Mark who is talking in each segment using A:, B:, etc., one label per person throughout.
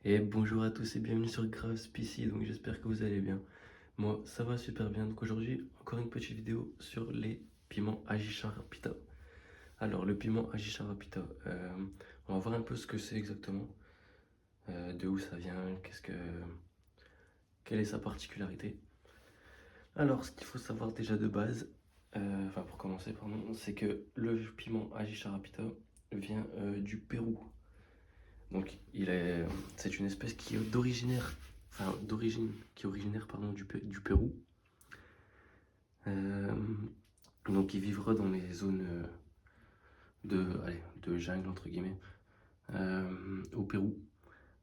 A: Et bonjour à tous et bienvenue sur Graves PC, donc j'espère que vous allez bien. Moi, ça va super bien. Donc aujourd'hui, encore une petite vidéo sur les piments Ajicharapita. Alors, le piment Ajicharapita, on va voir un peu ce que c'est exactement, de où ça vient, quelle est sa particularité. Alors, ce qu'il faut savoir déjà de base, enfin pour commencer, pardon, c'est que le piment Ajicharapita vient du Pérou. Donc, c'est une espèce qui est originaire pardon, du Pérou. Euh, donc, il vivra dans les zones de jungle, entre guillemets, au Pérou.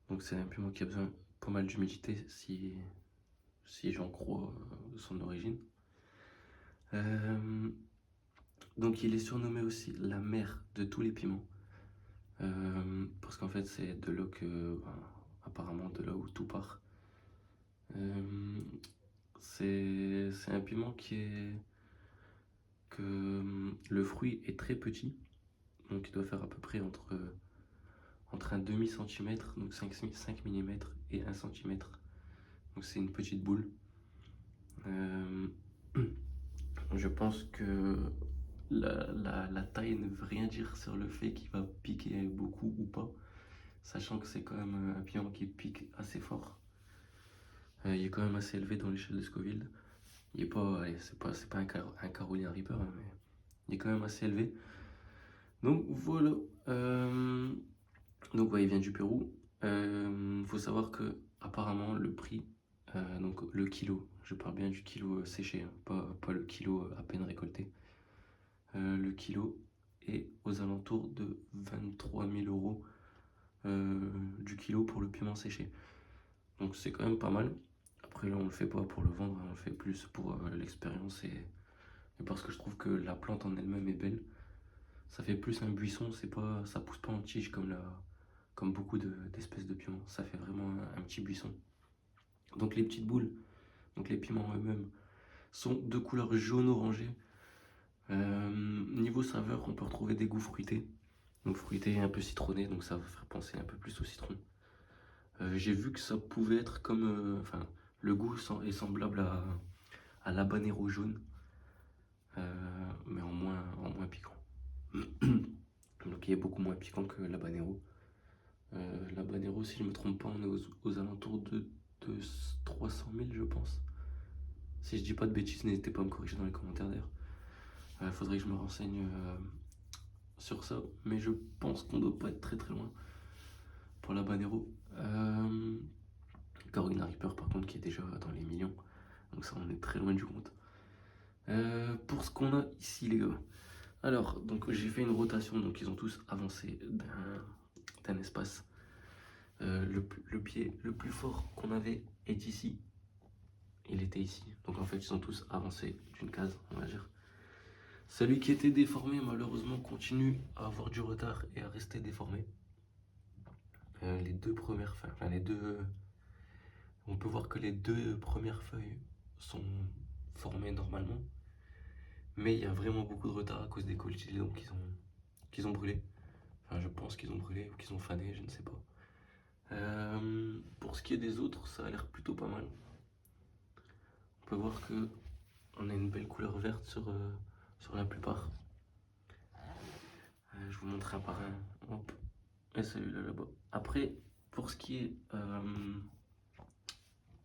A: Donc, c'est un piment qui a besoin pas mal d'humidité si j'en crois son origine. Euh, donc, il est surnommé aussi la mère de tous les piments. Parce qu'en fait, c'est de là apparemment, de là où tout part. Euh, c'est un piment que le fruit est très petit, donc il doit faire à peu près entre un demi-centimètre, donc 5 mm, et 1 cm. Donc c'est une petite boule. Euh, je pense que la taille ne veut rien dire sur le fait qu'il va piquer beaucoup ou pas, sachant que c'est quand même un piment qui pique assez fort. Il est quand même assez élevé dans l'échelle de Scoville. Il est pas, allez, c'est pas un Carolina Reaper, hein, mais il est quand même assez élevé. Donc voilà. Euh, donc ouais, il vient du Pérou. Faut savoir que apparemment le prix, donc le kilo, je parle bien du kilo séché, hein, pas le kilo à peine récolté. Le kilo est aux alentours de 23 000 € du kilo pour le piment séché. Donc c'est quand même pas mal. Après là on le fait pas pour le vendre, hein, on le fait plus pour l'expérience et parce que je trouve que la plante en elle-même est belle. Ça fait plus un buisson, ça pousse pas en tige comme beaucoup d'espèces de piments. Ça fait vraiment un petit buisson. Donc les petites boules, donc les piments eux-mêmes, sont de couleur jaune-orangé. Niveau saveur, on peut retrouver des goûts fruités. Donc fruité un peu citronné, donc ça va faire penser un peu plus au citron. J'ai vu que ça pouvait être enfin, le goût est semblable à l'habanero jaune, mais en moins piquant. Donc il est beaucoup moins piquant que l'habanero. L'habanero, si je ne me trompe pas, on est aux alentours de 300 000, je pense. Si je dis pas de bêtises, n'hésitez pas à me corriger dans les commentaires d'ailleurs. Faudrait que je me renseigne sur ça, mais je pense qu'on doit pas être très très loin pour l'habanero. Carolina Reaper, par contre, qui est déjà dans les millions, donc ça, on est très loin du compte. Pour ce qu'on a ici, les gars. Alors, donc j'ai fait une rotation, donc ils ont tous avancé d'un espace. Le pied le plus fort qu'on avait est ici. Il était ici. Donc en fait, ils sont tous avancés d'une case, on va dire. Celui qui était déformé, malheureusement, continue à avoir du retard et à rester déformé. Les deux premières feuilles, enfin les deux. On peut voir que les deux premières feuilles sont formées normalement. Mais il y a vraiment beaucoup de retard à cause des cotylédons qu'ils ont brûlé. Enfin, je pense qu'ils ont brûlé ou qu'ils ont fané, je ne sais pas. Pour ce qui est des autres, ça a l'air plutôt pas mal. On peut voir que on a une belle couleur verte sur la plupart. Je vous montre un par un. Hop. Et celui-là là-bas. Après, pour ce qui est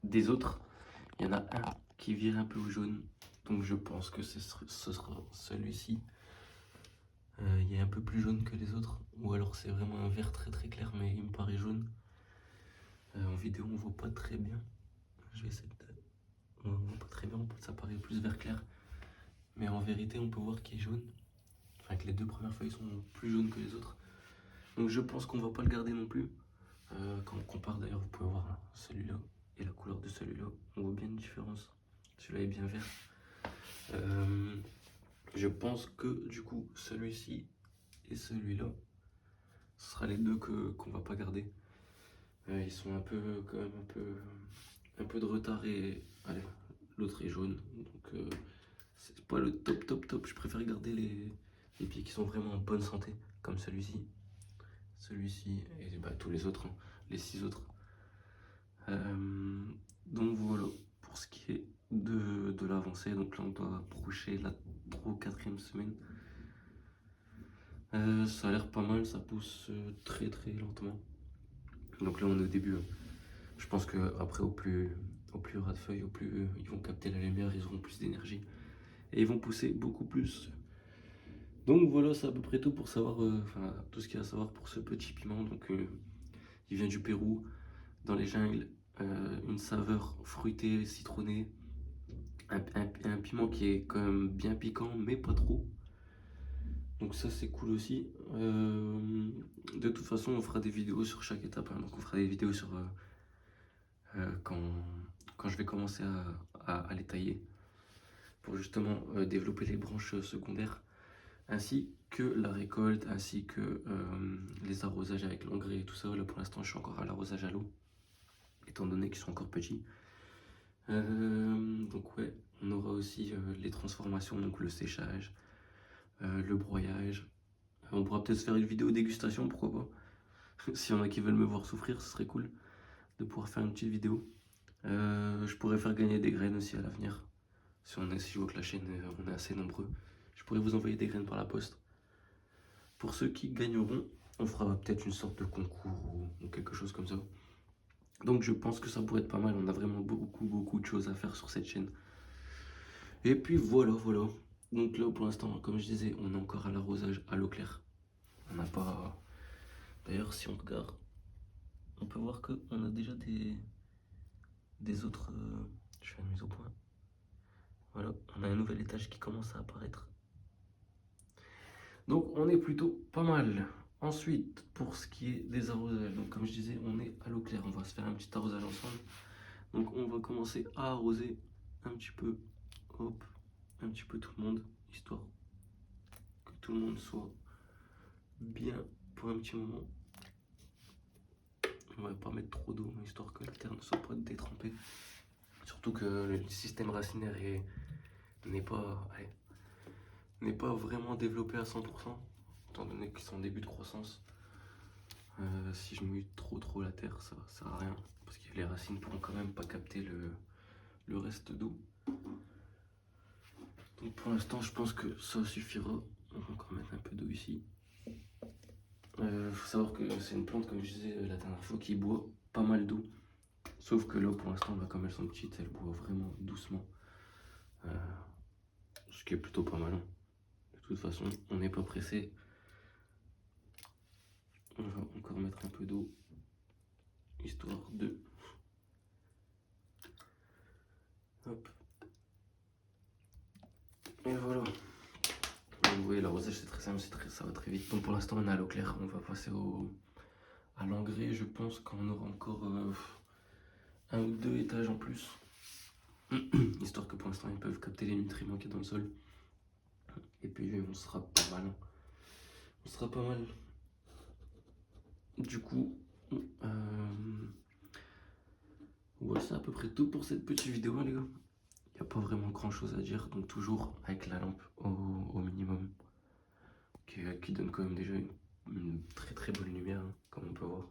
A: des autres, il y en a un qui vire un peu au jaune. Donc je pense que ce sera celui-ci. Il est un peu plus jaune que les autres. Ou alors c'est vraiment un vert très très clair, mais il me paraît jaune. En vidéo, on voit pas très bien. Je vais essayer de. On voit pas très bien, ça paraît plus vert clair. Mais en vérité, on peut voir qu'il est jaune. Enfin, que les deux premières feuilles sont plus jaunes que les autres. Donc je pense qu'on va pas le garder non plus. Quand on compare d'ailleurs, vous pouvez voir celui-là et la couleur de celui-là. On voit bien une différence. Celui-là est bien vert. Je pense que du coup, celui-ci et celui-là, ce sera les deux qu'on va pas garder. Ils sont quand même un peu de retard et allez, l'autre est jaune. Donc c'est pas le top top top. Je préfère garder les pieds qui sont vraiment en bonne santé, comme celui-ci et bah, tous les autres, hein, les 6 autres. Donc voilà, pour ce qui est de l'avancée, donc là on doit approcher la 3 ou 4e semaine. Ça a l'air pas mal, ça pousse très très lentement. Donc là on est au début, hein. Je pense que après au plus il y aura de feuilles, au plus ils vont capter la lumière, ils auront plus d'énergie et ils vont pousser beaucoup plus. Donc voilà, c'est à peu près tout pour savoir, enfin tout ce qu'il y a à savoir pour ce petit piment. Donc il vient du Pérou, dans les jungles, une saveur fruitée, citronnée, un piment qui est quand même bien piquant, mais pas trop. Donc ça c'est cool aussi. De toute façon on fera des vidéos sur chaque étape, hein. Donc on fera des vidéos sur quand je vais commencer à les tailler pour justement développer les branches secondaires, ainsi que la récolte, ainsi que les arrosages avec l'engrais et tout ça. Là pour l'instant je suis encore à l'arrosage à l'eau, étant donné qu'ils sont encore petits. Donc ouais, on aura aussi les transformations, donc le séchage, le broyage. On pourra peut-être se faire une vidéo dégustation, pourquoi pas. S'il y en a qui veulent me voir souffrir, ce serait cool de pouvoir faire une petite vidéo. Je pourrais faire gagner des graines aussi à l'avenir. Si je vois que la chaîne, on est assez nombreux, je pourrais vous envoyer des graines par la poste. Pour ceux qui gagneront, on fera peut-être une sorte de concours ou quelque chose comme ça. Donc je pense que ça pourrait être pas mal. On a vraiment beaucoup de choses à faire sur cette chaîne. Et puis voilà. Donc là pour l'instant, comme je disais, on est encore à l'arrosage à l'eau claire. On n'a pas... D'ailleurs si on regarde, on peut voir qu'on a déjà des autres... Je fais une mise au point. Voilà, on a un nouvel étage qui commence à apparaître. Donc on est plutôt pas mal. Ensuite, pour ce qui est des arrosages, donc comme je disais, on est à l'eau claire. On va se faire un petit arrosage ensemble. Donc on va commencer à arroser un petit peu, hop, un petit peu tout le monde, histoire que tout le monde soit bien pour un petit moment. On va pas mettre trop d'eau, histoire que la terre ne soit pas détrempée. Surtout que le système racinaire n'est pas vraiment développé à 100%, étant donné qu'ils sont en début de croissance. Si je mouille trop la terre, ça sert à rien, parce que les racines pourront quand même pas capter le reste d'eau. Donc pour l'instant, je pense que ça suffira. On va encore mettre un peu d'eau ici. Faut savoir que c'est une plante, comme je disais la dernière fois, qui boit pas mal d'eau. Sauf que là, pour l'instant, comme elles sont petites, elles boivent vraiment doucement. Ce qui est plutôt pas mal, hein. De toute façon, on n'est pas pressé. On va encore mettre un peu d'eau, histoire de... Hop. Et voilà. Vous voyez, l'arrosage c'est très simple, ça va très vite. Donc pour l'instant on est à l'eau claire, on va passer à l'engrais. Je pense qu'on aura encore un ou deux étages en plus. Histoire que pour l'instant ils peuvent capter les nutriments qu'il y a dans le sol. Et puis on sera pas mal. On sera pas mal. Du coup, ouais, c'est à peu près tout pour cette petite vidéo, hein, les gars. Il n'y a pas vraiment grand chose à dire, donc toujours avec la lampe au minimum, qui donne quand même déjà une très bonne lumière, hein, comme on peut voir.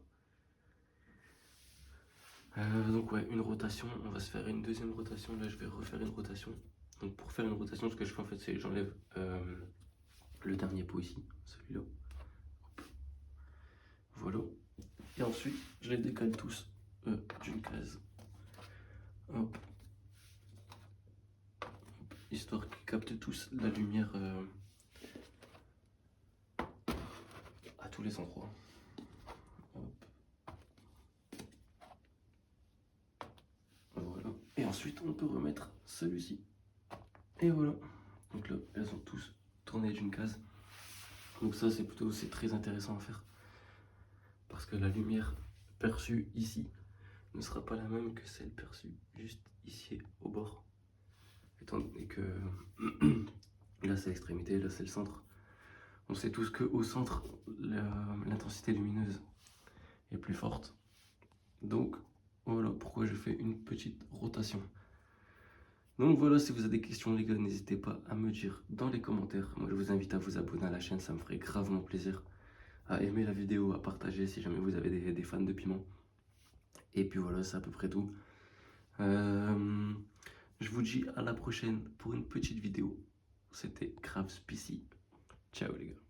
A: Donc ouais, une rotation, on va se faire une deuxième rotation. Là je vais refaire une rotation. Donc pour faire une rotation, ce que je fais en fait, c'est j'enlève le dernier pot ici, celui-là. Voilà. Et ensuite je les décale tous d'une case. Hop. Histoire qu'ils captent tous la lumière à tous les endroits. Hop. Voilà. Et ensuite on peut remettre celui-ci. Et voilà. Donc là, elles ont tous tourné d'une case. Donc ça c'est très intéressant à faire. Parce que la lumière perçue ici ne sera pas la même que celle perçue juste ici au bord. Étant donné que là c'est l'extrémité, là c'est le centre. On sait tous qu'au centre, l'intensité lumineuse est plus forte. Donc voilà pourquoi je fais une petite rotation. Donc voilà, si vous avez des questions les gars, n'hésitez pas à me dire dans les commentaires. Moi je vous invite à vous abonner à la chaîne, ça me ferait gravement plaisir. À aimer la vidéo, à partager si jamais vous avez des fans de piment. Et puis voilà, c'est à peu près tout. Je vous dis à la prochaine pour une petite vidéo. C'était grave spicy. Ciao les gars.